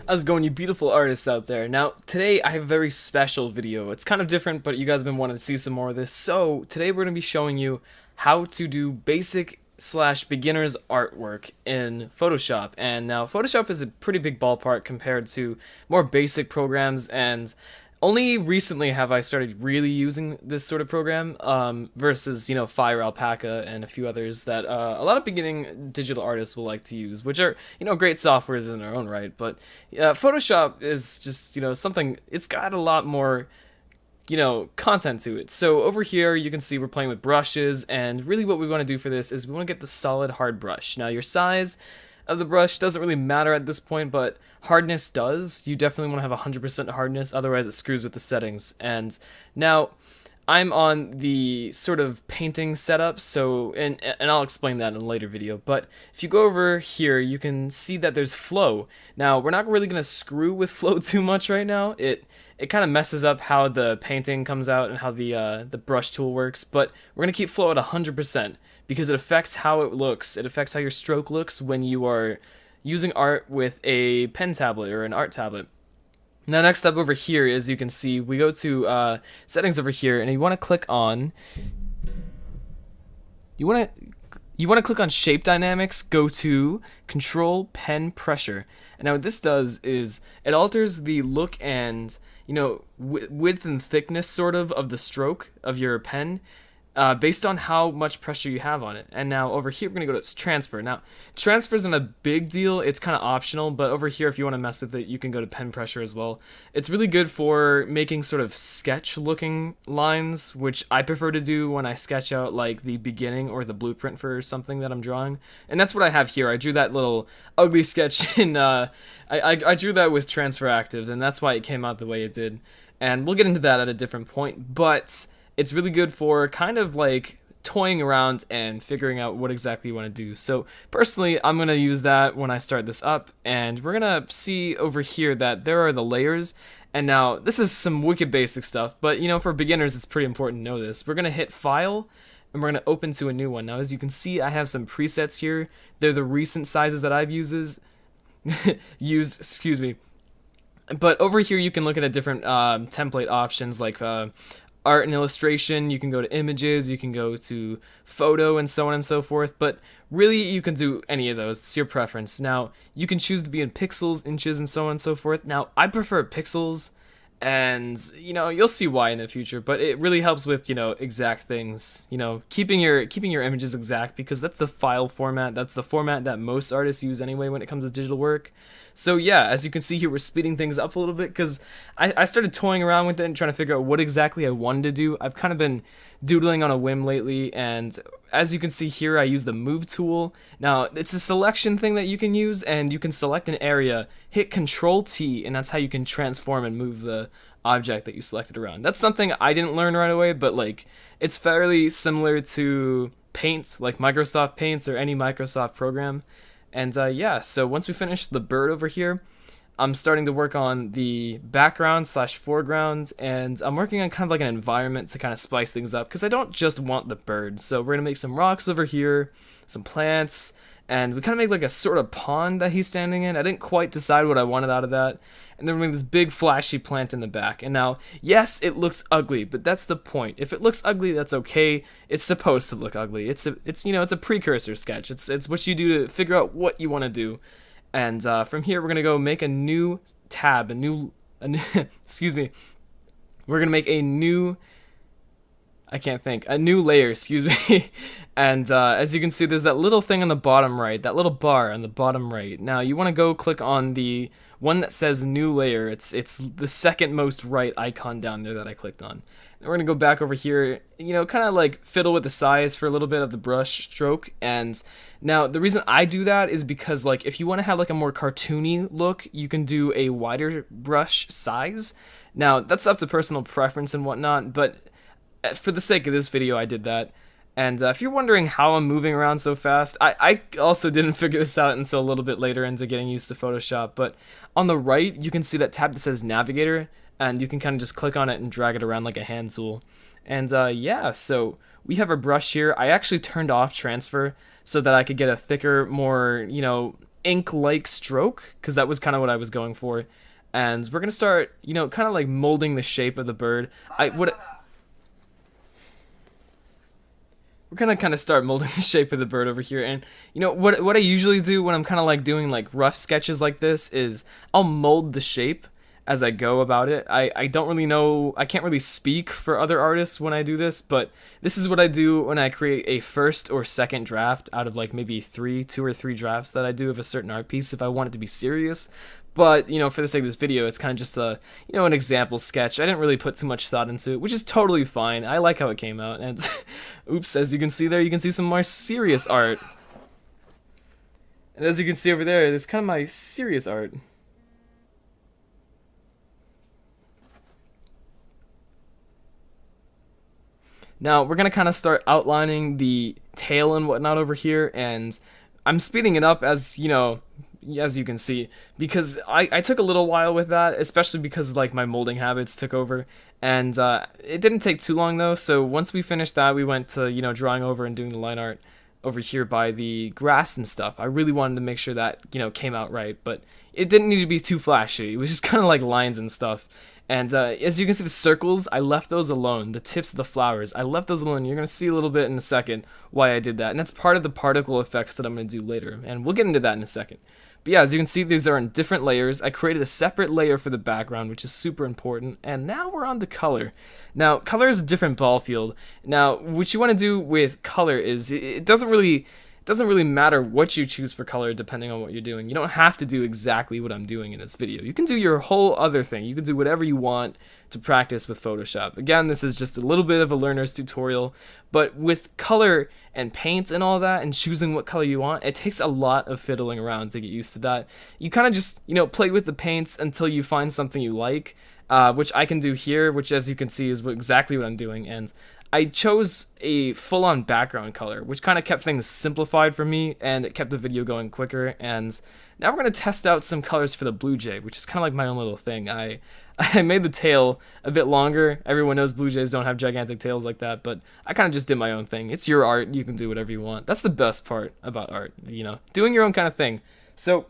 How's it going, you beautiful artists out there? Now, today I have a very special video. It's kind of different, but you guys have been wanting to see some more of this. So, today we're going to be showing you how to do basic slash beginner's artwork in Photoshop. And now, Photoshop is a pretty big ballpark compared to more basic programs, and only recently have I started really using this sort of program versus, Fire Alpaca and a few others that a lot of beginning digital artists will like to use, which are, great softwares in their own right. But Photoshop is just, something, it's got a lot more, content to it. So over here, you can see we're playing with brushes, and really what we want to do for this is we want to get the solid hard brush. Now, your size of the brush doesn't really matter at this point, but hardness does. You definitely want to have 100% hardness, otherwise it screws with the settings. And now I'm on the sort of painting setup, so and I'll explain that in a later video. But if you go over here, you can see that there's flow. Now, we're not really going to screw with flow too much right now. It kind of messes up how the painting comes out and how the brush tool works, but we're going to keep flow at 100% because it affects how it looks. It affects how your stroke looks when you are using art with a pen tablet or an art tablet. Now, next up over here, as you can see, we go to settings over here, and you want to click on click on shape dynamics, go to control pen pressure. And now what this does is it alters the look and width and thickness sort of the stroke of your pen based on how much pressure you have on it. And now over here, we're going to go to transfer. Now, transfer isn't a big deal. It's kind of optional, but over here, if you want to mess with it, you can go to pen pressure as well. It's really good for making sort of sketch looking lines, which I prefer to do when I sketch out like the beginning or the blueprint for something that I'm drawing. And that's what I have here. I drew that little ugly sketch in, I drew that with transfer active, and that's why it came out the way it did. And we'll get into that at a different point, but it's really good for kind of like toying around and figuring out what exactly you want to do. So personally, I'm going to use that when I start this up, and we're going to see over here that there are the layers. And now this is some wicked basic stuff, but for beginners, it's pretty important to know this. We're going to hit File, and we're going to open to a new one. Now, as you can see, I have some presets here. They're the recent sizes that I've used, excuse me. But over here, you can look at a different template options like art and illustration. You can go to images, you can go to photo, and so on and so forth. But really, you can do any of those. It's your preference. Now, you can choose to be in pixels, inches, and so on and so forth. Now, I prefer pixels, and you'll see why in the future. But it really helps with exact things. Keeping your images exact, because that's the file format. That's the format that most artists use anyway when it comes to digital work. So yeah, as you can see here, we're speeding things up a little bit because I started toying around with it and trying to figure out what exactly I wanted to do. I've kind of been doodling on a whim lately, and as you can see here, I use the move tool. Now, it's a selection thing that you can use, and you can select an area, hit Control T, and that's how you can transform and move the object that you selected around. That's something I didn't learn right away, but like it's fairly similar to Paint, like Microsoft Paint or any Microsoft program. And yeah, so once we finish the bird over here, I'm starting to work on the background slash foreground, and I'm working on kind of like an environment to kind of spice things up, because I don't just want the bird. So we're going to make some rocks over here, some plants, and we kind of make like a sort of pond that he's standing in. I didn't quite decide what I wanted out of that. And then we're making this big flashy plant in the back. And now, yes, it looks ugly, but that's the point. If it looks ugly, that's okay. It's supposed to look ugly. It's a precursor sketch. It's what you do to figure out what you want to do. And from here, we're gonna go make a new tab, excuse me. We're gonna make a new layer, excuse me. And as you can see, there's that little thing on the bottom right, that little bar on the bottom right. Now, you want to go click on the one that says new layer. It's the second most right icon down there that I clicked on. And we're gonna go back over here, kind of like fiddle with the size for a little bit of the brush stroke. And now the reason I do that is because like if you want to have like a more cartoony look, you can do a wider brush size. Now that's up to personal preference and whatnot, but for the sake of this video, I did that. And if you're wondering how I'm moving around so fast, I also didn't figure this out until a little bit later into getting used to Photoshop. But on the right, you can see that tab that says Navigator, and you can kind of just click on it and drag it around like a hand tool. And yeah, so we have our brush here. I actually turned off transfer so that I could get a thicker, more, ink-like stroke, because that was kind of what I was going for. And we're gonna start, kind of like molding the shape of the bird. I what We're gonna kind of start molding the shape of the bird over here. And what I usually do when I'm kind of like doing like rough sketches like this is I'll mold the shape as I go about it. I don't really know, I can't really speak for other artists when I do this, but this is what I do when I create a first or second draft out of like maybe two or three drafts that I do of a certain art piece if I want it to be serious. But, for the sake of this video, it's kind of just an example sketch. I didn't really put too much thought into it, which is totally fine. I like how it came out. And oops, as you can see there, you can see some more serious art. And as you can see over there, there's kind of my serious art. Now, we're going to kind of start outlining the tail and whatnot over here, and I'm speeding it up as you can see, because I took a little while with that, especially because like my molding habits took over, and it didn't take too long though. So once we finished that, we went to drawing over and doing the line art over here by the grass and stuff. I really wanted to make sure that came out right, but it didn't need to be too flashy. It was just kind of like lines and stuff. And as you can see, the circles, I left those alone. The tips of the flowers, I left those alone. You're going to see a little bit in a second why I did that. And that's part of the particle effects that I'm going to do later. And we'll get into that in a second. But yeah, as you can see, these are in different layers. I created a separate layer for the background, which is super important. And now we're on to color. Now, color is a different ball field. Now, what you want to do with color is it doesn't really matter what you choose for color depending on what you're doing. You don't have to do exactly what I'm doing in this video. You can do your whole other thing. You can do whatever you want to practice with Photoshop. Again, this is just a little bit of a learner's tutorial, but with color and paint and all that and choosing what color you want, it takes a lot of fiddling around to get used to that. You kind of just, play with the paints until you find something you like, which I can do here, which as you can see is exactly what I'm doing. And I chose a full-on background color, which kind of kept things simplified for me, and it kept the video going quicker. And now we're going to test out some colors for the Blue Jay, which is kind of like my own little thing. I made the tail a bit longer. Everyone knows Blue Jays don't have gigantic tails like that, but I kind of just did my own thing. It's your art. You can do whatever you want. That's the best part about art, doing your own kind of thing. So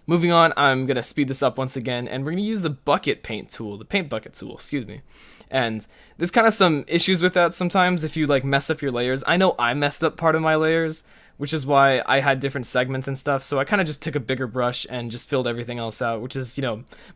moving on, I'm going to speed this up once again, and we're going to use the bucket paint tool, the paint bucket tool, excuse me. And there's kind of some issues with that sometimes if you like mess up your layers. I know I messed up part of my layers, which is why I had different segments and stuff. So I kind of just took a bigger brush and just filled everything else out, which is,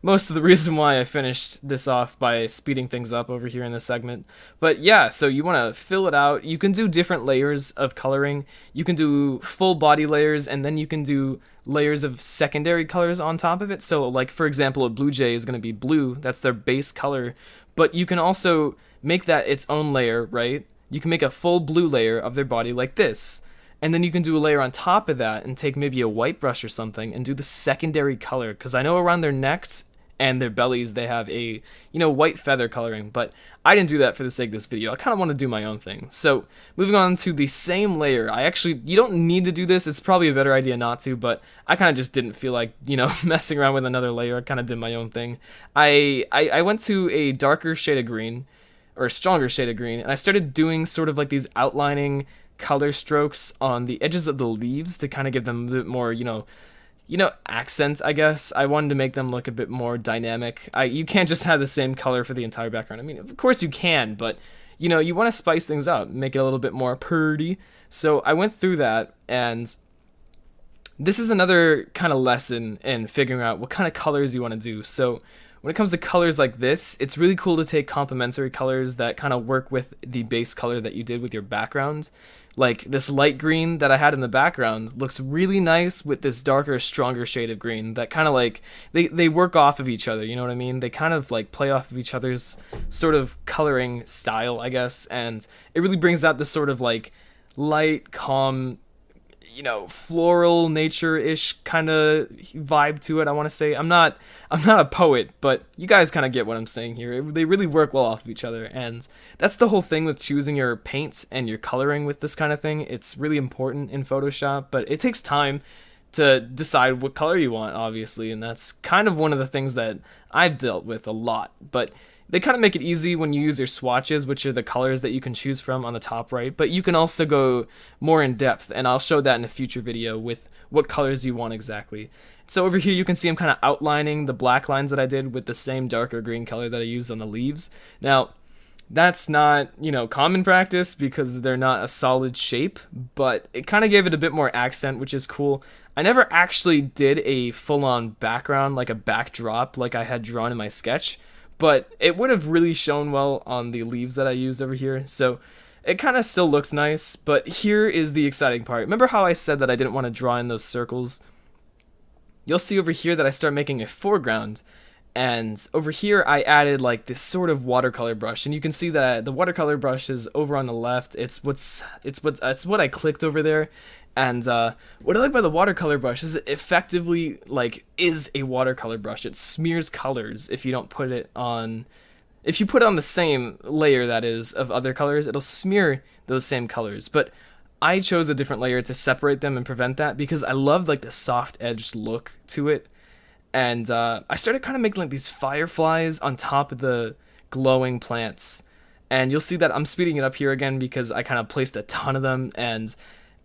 most of the reason why I finished this off by speeding things up over here in this segment. But yeah, so you want to fill it out. You can do different layers of coloring. You can do full body layers, and then you can do layers of secondary colors on top of it. So like, for example, a Blue Jay is going to be blue. That's their base color. But you can also make that its own layer, right? You can make a full blue layer of their body like this. And then you can do a layer on top of that and take maybe a white brush or something and do the secondary color. Because I know around their necks and their bellies they have a, white feather coloring. But I didn't do that for the sake of this video. I kind of want to do my own thing. So moving on to the same layer. You don't need to do this. It's probably a better idea not to, but I kind of just didn't feel like, messing around with another layer. I kind of did my own thing. I went to a darker shade of green, or a stronger shade of green, and I started doing sort of like these outlining color strokes on the edges of the leaves to kind of give them a bit more, accent, I guess. I wanted to make them look a bit more dynamic. You can't just have the same color for the entire background. I mean, of course you can, but, you want to spice things up, make it a little bit more purdy. So I went through that, and this is another kind of lesson in figuring out what kind of colors you want to do. So when it comes to colors like this, it's really cool to take complementary colors that kind of work with the base color that you did with your background. Like this light green that I had in the background looks really nice with this darker, stronger shade of green that kind of like, they work off of each other, you know what I mean? They kind of like play off of each other's sort of coloring style, I guess, and it really brings out this sort of like light, calm, floral nature-ish kind of vibe to it. I want to say I'm not a poet, but you guys kind of get what I'm saying here. They really work well off of each other, and that's the whole thing with choosing your paints and your coloring with this kind of thing. It's really important in Photoshop, but it takes time to decide what color you want, obviously, and that's kind of one of the things that I've dealt with a lot. But they kind of make it easy when you use your swatches, which are the colors that you can choose from on the top right, but you can also go more in depth, and I'll show that in a future video with what colors you want exactly. So over here you can see I'm kind of outlining the black lines that I did with the same darker green color that I used on the leaves. Now, that's not, common practice because they're not a solid shape, but it kind of gave it a bit more accent, which is cool. I never actually did a full-on background, like a backdrop like I had drawn in my sketch, but it would have really shown well on the leaves that I used over here, so it kind of still looks nice. But here is the exciting part. Remember how I said that I didn't want to draw in those circles? You'll see over here that I start making a foreground, and over here I added like this sort of watercolor brush, and you can see that the watercolor brush is over on the left. It's what I clicked over there. And what I like about the watercolor brush is it effectively is a watercolor brush. It smears colors if you don't put it on. If you put it on the same layer, that is, of other colors, it'll smear those same colors. But I chose a different layer to separate them and prevent that because I love the soft edged look to it. And I started kind of making these fireflies on top of the glowing plants. And you'll see that I'm speeding it up here again because I kind of placed a ton of them, and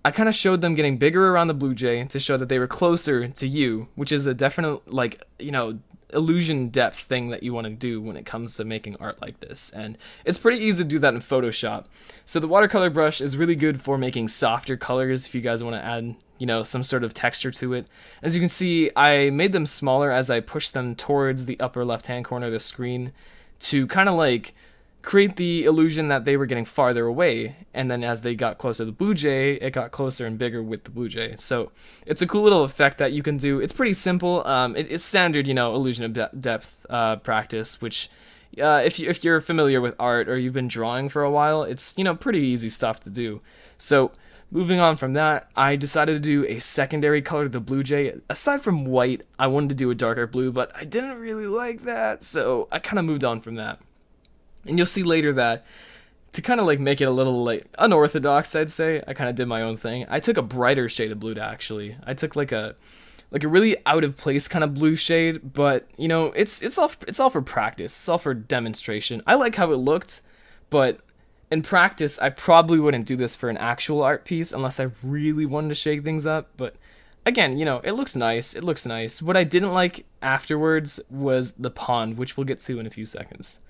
I kind of showed them getting bigger around the blue jay to show that they were closer to you, which is a definite, illusion depth thing that you want to do when it comes to making art like this. And it's pretty easy to do that in Photoshop. So the watercolor brush is really good for making softer colors if you guys want to add, some sort of texture to it. As you can see, I made them smaller as I pushed them towards the upper left-hand corner of the screen to kind of create the illusion that they were getting farther away, and then as they got closer to the blue jay, it got closer and bigger with the blue jay. So it's a cool little effect that you can do. It's pretty simple. It's standard, illusion of depth practice, which if you're familiar with art or you've been drawing for a while, it's pretty easy stuff to do. So moving on from that, I decided to do a secondary color to the blue jay. Aside from white, I wanted to do a darker blue, but I didn't really like that, so I kind of moved on from that. And you'll see later that to kind of make it a little unorthodox, I'd say, I kind of did my own thing. I took a brighter shade of blue actually. I took a really out of place kind of blue shade, but it's all for practice. It's all for demonstration. I like how it looked, but in practice I probably wouldn't do this for an actual art piece unless I really wanted to shake things up. But again, it looks nice. It looks nice. What I didn't like afterwards was the pond, which we'll get to in a few seconds.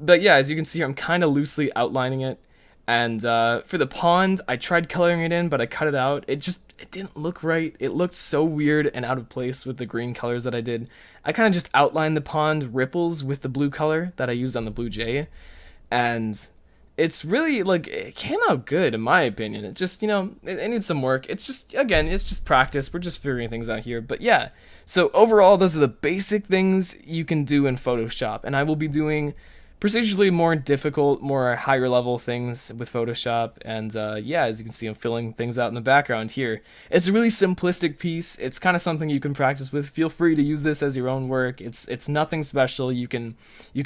But yeah, as you can see here, I'm kind of loosely outlining it. And for the pond, I tried coloring it in, but I cut it out. It didn't look right. It looked so weird and out of place with the green colors that I did. I kind of just outlined the pond ripples with the blue color that I used on the blue jay. And it's really, it came out good, in my opinion. It just, it needs some work. It's just practice. We're just figuring things out here. But yeah, so overall, those are the basic things you can do in Photoshop. And I will be doing procedurally more difficult, more higher level things with Photoshop. And yeah, as you can see, I'm filling things out in the background here. It's a really simplistic piece. It's kind of something you can practice with. Feel free to use this as your own work. It's nothing special. You can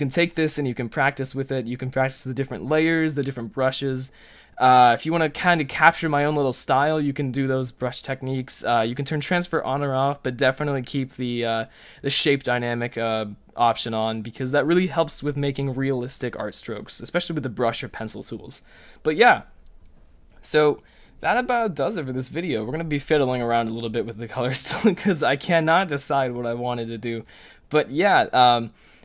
take this and you can practice with it. You can practice the different layers, the different brushes. If you want to kind of capture my own little style, you can do those brush techniques. You can turn transfer on or off, but definitely keep the shape dynamic option on, because that really helps with making realistic art strokes, especially with the brush or pencil tools. But yeah, so that about does it for this video. We're going to be fiddling around a little bit with the colors still because I cannot decide what I wanted to do. But yeah,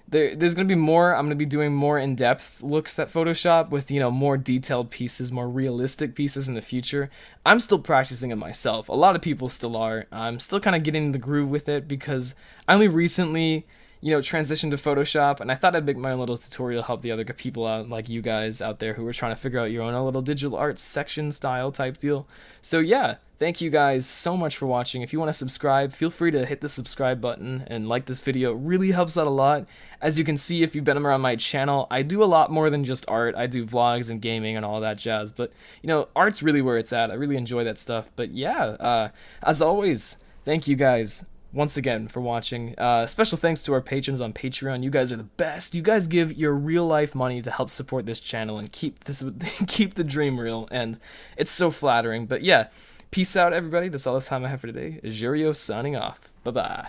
there's going to be more. I'm going to be doing more in-depth looks at Photoshop with, more detailed pieces, more realistic pieces in the future. I'm still practicing it myself. A lot of people still are. I'm still kind of getting in the groove with it because I only recently transition to Photoshop, and I thought I'd make my own little tutorial, help the other people out, like you guys out there who are trying to figure out your own little digital art section style type deal. So yeah, thank you guys so much for watching. If you want to subscribe, feel free to hit the subscribe button and like this video. It really helps out a lot. As you can see, if you've been around my channel, I do a lot more than just art. I do vlogs and gaming and all that jazz, but art's really where it's at. I really enjoy that stuff. But yeah, as always, thank you guys once again for watching. Special thanks to our patrons on Patreon. You guys are the best. You guys give your real life money to help support this channel and keep the dream real, and it's so flattering. But yeah, peace out everybody. That's all the time I have for today. Jurio signing off. Bye bye.